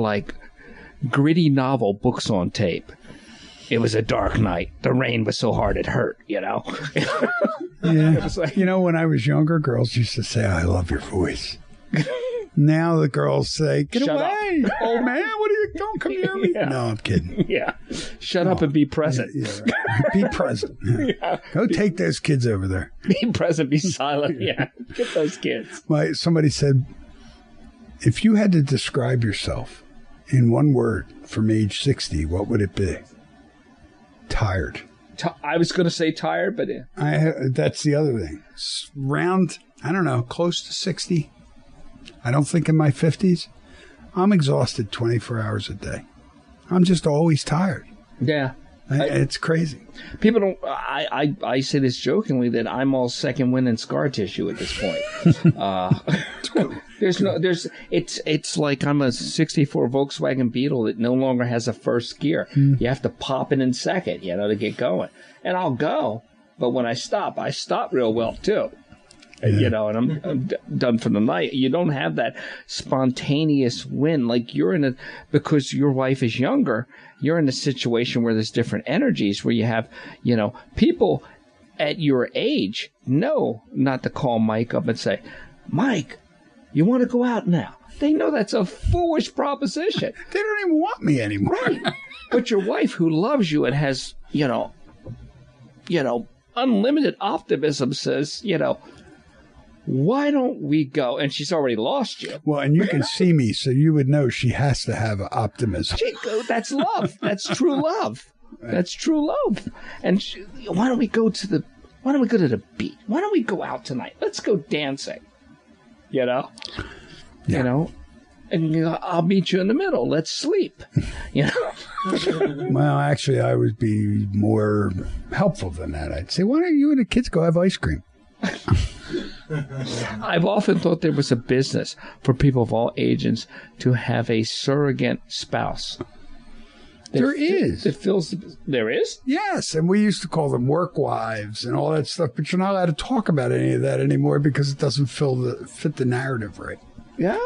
like gritty novel books on tape. It was a dark night. The rain was so hard it hurt, you know? Yeah. Like, you know, when I was younger, girls used to say, I love your voice. Now the girls say, get away, old man. What are you, don't come near me. Yeah. No, I'm kidding. Yeah. Shut up and be present. Yeah, right. Be present. Yeah. Go take those kids over there. Be present, be silent. Yeah. Get those kids. Somebody said, if you had to describe yourself in one word from age 60, what would it be? Tired. I was going to say tired, but that's the other thing. Round, I don't know, close to 60. I don't think in my 50s. I'm exhausted 24 hours a day. I'm just always tired. Yeah. It's crazy. People don't. I say this jokingly that I'm all second wind and scar tissue at this point. It's like I'm a '64 Volkswagen Beetle that no longer has a first gear. You have to pop it in second, you know, to get going. And I'll go, but when I stop real well too. Yeah. You know, and I'm done for the night. You don't have that spontaneous win like you're in because your wife is younger. You're in a situation where there's different energies where you have, you know, people at your age know not to call Mike up and say, Mike, you want to go out now? They know that's a foolish proposition. They don't even want me anymore. Right. But your wife who loves you and has, you know, unlimited optimism says, you know, why don't we go? And she's already lost you. Well, and you can see me, so you would know she has to have optimism. That's love. That's true love. Right. That's true love. And why don't we go to the beach? Why don't we go out tonight? Let's go dancing. You know? Yeah. You know? And I'll meet you in the middle. Let's sleep. You know? Well, actually, I would be more helpful than that. I'd say, why don't you and the kids go have ice cream? I've often thought there was a business for people of all ages to have a surrogate spouse. There is. There is? Yes, and we used to call them work wives and all that stuff, but you're not allowed to talk about any of that anymore because it doesn't fit the narrative right. Yeah.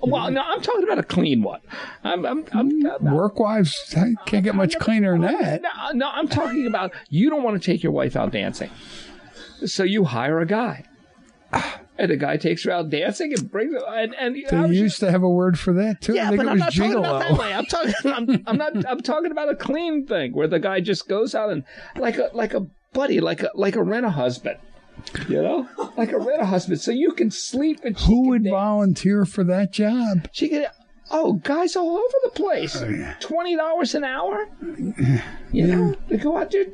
Well, no, I'm talking about a clean one. Work wives can't get much cleaner than that. No, I'm talking about you don't want to take your wife out dancing. So you hire a guy. And the guy takes her out dancing and brings her. And they used to have a word for that too. Yeah, I think but it I'm was not gigolo. talking about that way. I'm talking about a clean thing where the guy just goes out and like a buddy, like a rent-a-husband. You know, like a rent-a-husband, so you can sleep and who would volunteer for that job? She could. Oh, guys all over the place. $20 an hour. You know, they go out there.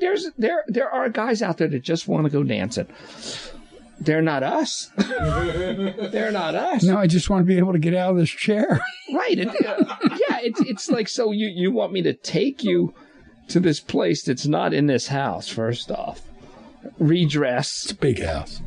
There are guys out there that just want to go dancing. They're not us. They're not us. No, I just want to be able to get out of this chair. Right. It's like, so you want me to take you to this place that's not in this house, first off. Redress. It's a big house.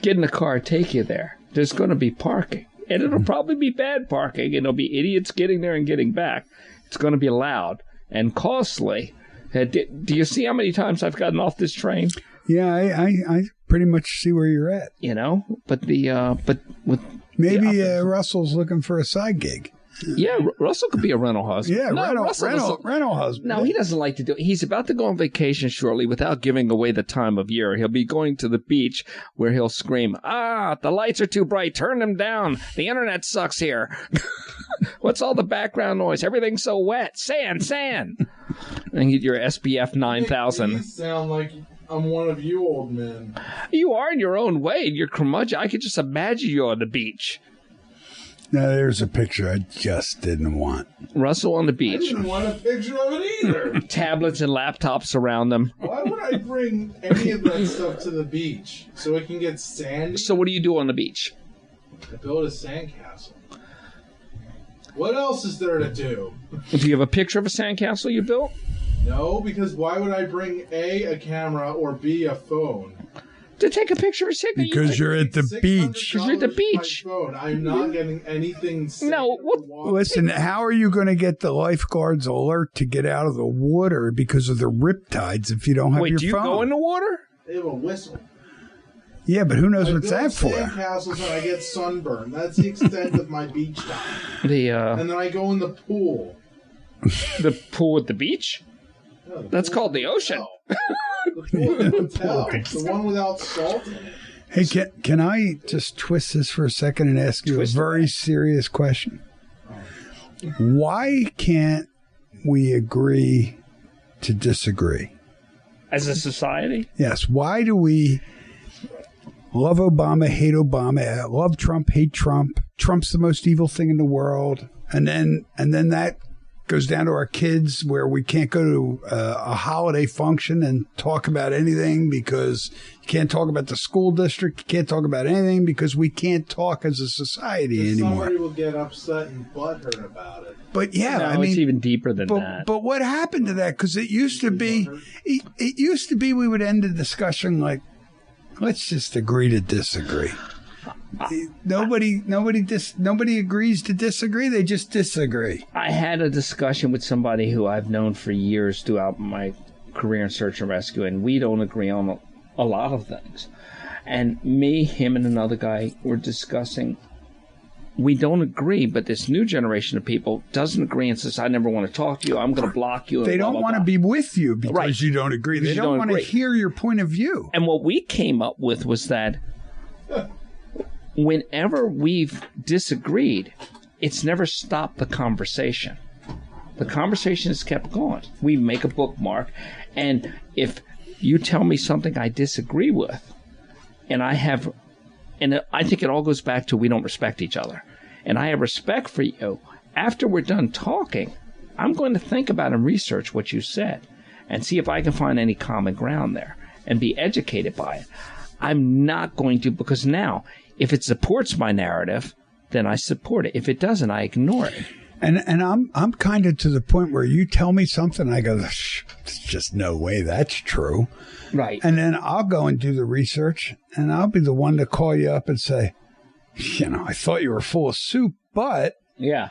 Get in the car, take you there. There's going to be parking. And it'll probably be bad parking. And there'll be idiots getting there and getting back. It's going to be loud and costly. Do you see how many times I've gotten off this train? Yeah, I pretty much see where you're at. You know, but with maybe Russell's looking for a side gig. Yeah, Russell could be a rental husband. Yeah, rental husband. No, he doesn't like to do it. He's about to go on vacation shortly without giving away the time of year. He'll be going to the beach where he'll scream, the lights are too bright. Turn them down. The internet sucks here. What's all the background noise? Everything's so wet. Sand. And get your SPF 9000. You sound like I'm one of you old men. You are in your own way. You're curmudgeon. I could just imagine you on the beach. Now, there's a picture I just didn't want. Russell on the beach. I didn't want a picture of it either. Tablets and laptops around them. Why would I bring any of that stuff to the beach? So it can get sandy? So what do you do on the beach? I build a sandcastle. What else is there to do? Do you have a picture of a sandcastle you built? No, because why would I bring A camera, or B, a phone? To take a picture of a sandcastle? Because you're at the beach. Because you're at the beach. I'm not getting anything. No, listen, how are you going to get the lifeguards alert to get out of the water because of the riptides if you don't have your phone? Wait, do you go in the water? They have a whistle. Yeah, but who knows I what's build that for? sandcastles and I get sunburned. That's the extent of my beach time. And then I go in the pool. The pool at the beach? No, the That's pool called the ocean. The pool at the hotel. The one without salt in it. Hey, can I just twist this for a second and ask you a very serious question? Why can't we agree to disagree? As a society? Yes. Why do we love Obama, hate Obama, love Trump, hate Trump? Trump's the most evil thing in the world. And then that goes down to our kids where we can't go to a holiday function and talk about anything because you can't talk about the school district. You can't talk about anything because we can't talk as a society anymore. Somebody will get upset and butthurt about it. But yeah, No, I mean, it's even deeper than that. But what happened to that? Because it used to be, we would end the discussion like, let's just agree to disagree. Nobody agrees to disagree. They just disagree. I had a discussion with somebody who I've known for years throughout my career in search and rescue, and we don't agree on a lot of things. And me, him, and another guy were discussing. We don't agree, but this new generation of people doesn't agree and says, I never want to talk to you. I'm going to block you. They don't want to be with you because you don't agree. They don't want to hear your point of view. And what we came up with was that whenever we've disagreed, it's never stopped the conversation. The conversation has kept going. We make a bookmark, and if you tell me something I disagree with, and I think it all goes back to we don't respect each other, and I have respect for you, after we're done talking, I'm going to think about and research what you said and see if I can find any common ground there and be educated by it. I'm not going to, because now, if it supports my narrative, then I support it. If it doesn't, I ignore it. And I'm kind of to the point where you tell me something, I go, there's just no way that's true. Right. And then I'll go and do the research, and I'll be the one to call you up and say, I thought you were full of soup, but yeah,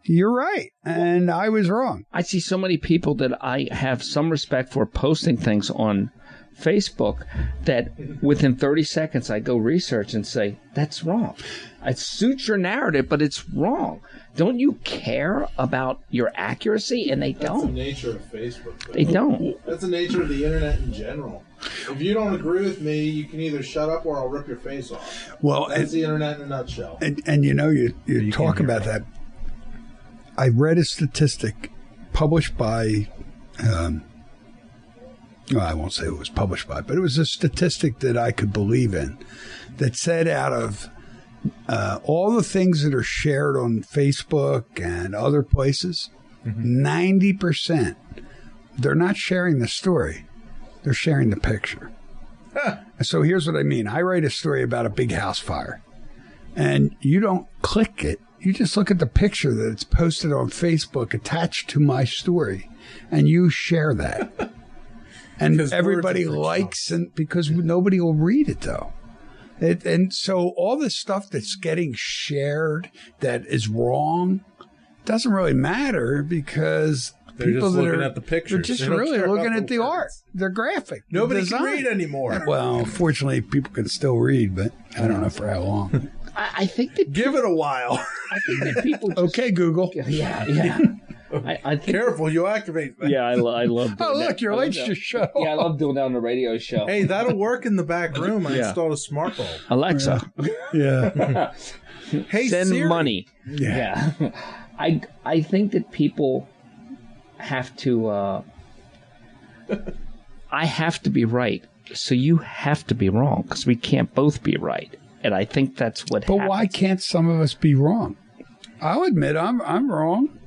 you're right, and I was wrong. I see so many people that I have some respect for posting things on Facebook that within 30 seconds I go research and say, that's wrong. It suits your narrative, but it's wrong. Don't you care about your accuracy? And they don't. That's the nature of Facebook. Though. They don't. That's the nature of the internet in general. If you don't agree with me, you can either shut up or I'll rip your face off. Well, that's the internet in a nutshell. And you talk about that. I read a statistic published by I won't say it was published by, but it was a statistic that I could believe in that said out of all the things that are shared on Facebook and other places, 90%, they're not sharing the story. They're sharing the picture. So here's what I mean. I write a story about a big house fire, and you don't click it. You just look at the picture that it's posted on Facebook attached to my story, and you share that. And everybody likes, and because nobody will read it though. And so all this stuff that's getting shared that is wrong doesn't really matter because they're people just that looking are at the pictures. They're just really looking at the art, the graphic. Nobody the can read anymore. Well, fortunately, people can still read, but I don't know for how long. I think that give it a while. I think that people just, okay, Google. Yeah. I think careful, you activate that. Yeah, I love doing oh, look, your lights just show. Yeah, I love doing that on the radio show. Hey, that'll work in the back room. I installed a smart bulb. Alexa. Yeah. Hey, send Siri. money. Yeah. I think that people have to I have to be right, so you have to be wrong, because we can't both be right. And I think that's what happens. But why can't some of us be wrong? I'll admit I'm wrong.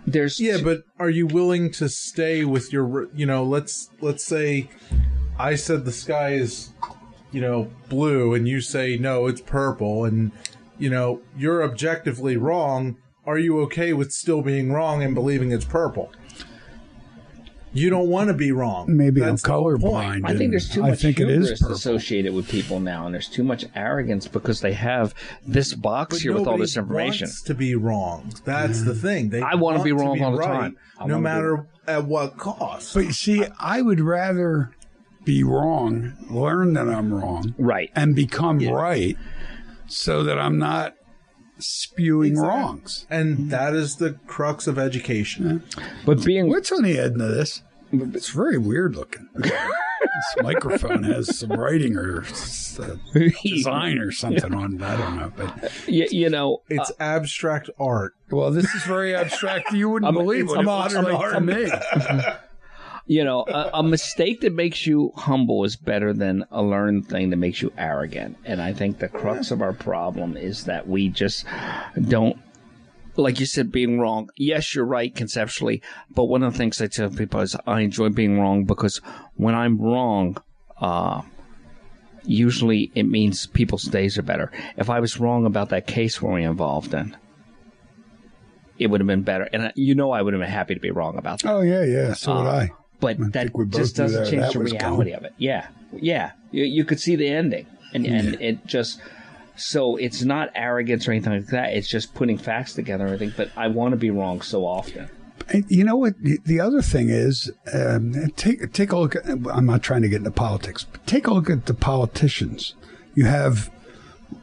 But are you willing to stay with your, let's say I said the sky is, blue, and you say, no, it's purple, and, you're objectively wrong. Are you okay with still being wrong and believing it's purple? You don't want to be wrong. Maybe That's I'm colorblind. I think there's too much hubris purple. associated with people now, and there's too much arrogance because they have this box here with all this information. Wants to be wrong. That's the thing. I want to be wrong all the time, no matter at what cost. But you see, I would rather be wrong, learn that I'm wrong, Right. and become right, so that I'm not spewing wrongs. And that is the crux of education. But being What's on the end of this? It's very weird looking. This microphone has some writing or design or something on it. I don't know. But you know, It's abstract art. well, this is very abstract. You wouldn't believe what it looks like to me. you know, a mistake that makes you humble is better than a learned thing that makes you arrogant. And I think the crux of our problem is that we just don't, like you said, being wrong. Yes, you're right conceptually, but one of the things I tell people is I enjoy being wrong because when I'm wrong, usually it means people's days are better. If I was wrong about that case we were involved in, it would have been better. And I would have been happy to be wrong about that. Oh, yeah. So would I. But I that think we both just knew doesn't that change that the was reality coming. of it. Yeah. You could see the ending. And it just... So it's not arrogance or anything like that. It's just putting facts together, I think. But I want to be wrong so often. And you know what? The other thing is, take a look at, I'm not trying to get into politics, but take a look at the politicians. You have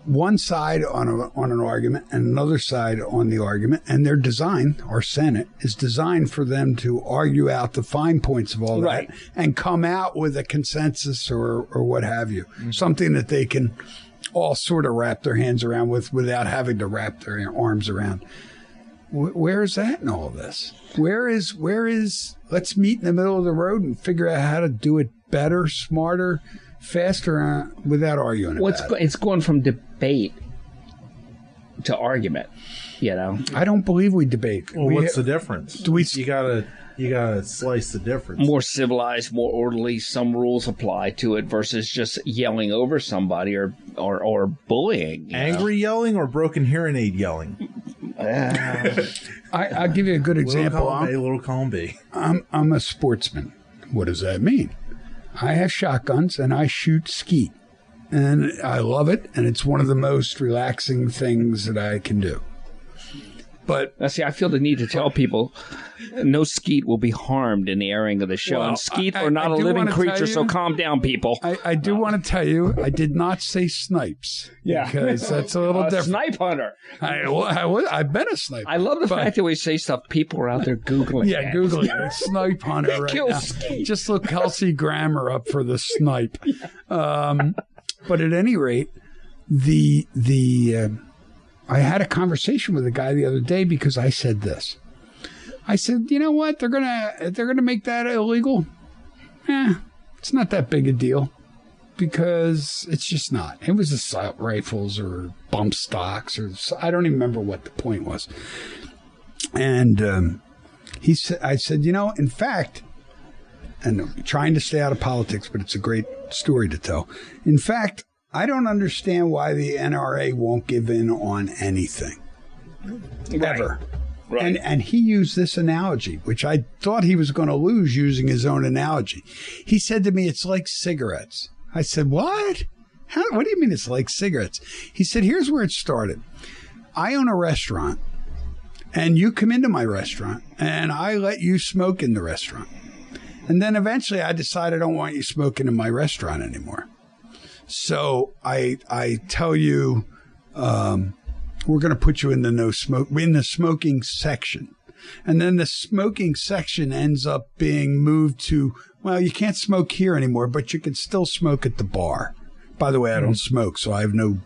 one side on an argument and another side on the argument, and their design, our Senate, is designed for them to argue out the fine points of all Right. that and come out with a consensus or what have you, something that they can all sort of wrap their hands around without having to wrap their arms around. Where is that in all of this? Where is let's meet in the middle of the road and figure out how to do it better, smarter, faster, without arguing about it. It's going from debate to argument, you know? I don't believe we debate. Well, what's the difference? You gotta slice the difference. More civilized, more orderly, some rules apply to it versus just yelling over somebody or bullying. you know? Angry yelling or broken hearing aid yelling? I'll give you a good example. Little column B. I'm a sportsman. What does that mean? I have shotguns and I shoot skeet. And I love it, and it's one of the most relaxing things that I can do. But Now, see, I feel the need to tell people no skeet will be harmed in the airing of the show. Well, and skeet I are not a do living wanna tell creature, so you- calm down, people. I do want to tell you, I did not say snipes. Yeah. Because that's a little different. Snipe hunter. I've been a sniper. I love the But- fact that we say stuff people are out there Googling. Yeah, it. Google it. Snipe hunter right Kill now. skeet. Just look Kelsey Grammer up for the snipe. But at any rate, I had a conversation with a guy the other day because I said this. I said, you know what? They're gonna make that illegal. It's not that big a deal because it's just not. It was assault rifles or bump stocks or I don't even remember what the point was. And I said, you know, in fact, and I'm trying to stay out of politics, but it's a great story to tell. In fact, I don't understand why the NRA won't give in on anything. Ever. Right. And he used this analogy, which I thought he was going to lose using his own analogy. He said to me, it's like cigarettes. I said, what? What do you mean it's like cigarettes? He said, here's where it started. I own a restaurant, and you come into my restaurant, and I let you smoke in the restaurant. And then eventually I decide I don't want you smoking in my restaurant anymore. So I tell you, we're going to put you in the smoking section. And then the smoking section ends up being moved to, well, you can't smoke here anymore, but you can still smoke at the bar. By the way, I don't smoke, so I have no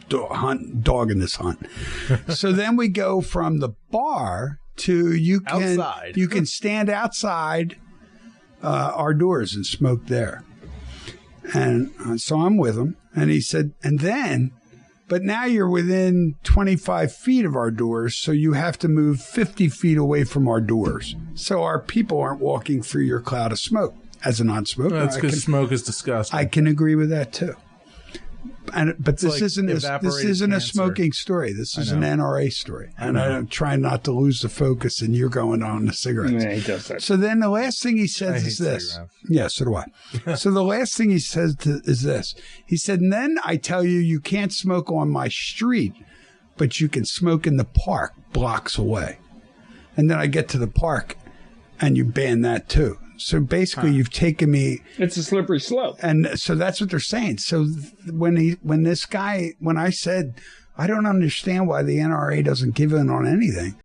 dog in this hunt. So then we go from the bar to you can stand outside our doors and smoke there. And so I'm with him, and he said, but now you're within 25 feet of our doors, so you have to move 50 feet away from our doors. So our people aren't walking through your cloud of smoke. As a non-smoker, That's because smoke is disgusting. I can agree with that too. But this like isn't evaporated a cancer. smoking story. This is an NRA story, and I'm trying not to lose the focus. And you're going on the cigarettes. Yeah, he does that. So then the last thing he says is hate this. cigarettes. Yeah, so do I. So the last thing he says is this. He said, and then I tell you can't smoke on my street, but you can smoke in the park blocks away. And then I get to the park, and you ban that too. So basically, you've taken me, It's a slippery slope. and so that's what they're saying. So when I said I don't understand why the NRA doesn't give in on anything,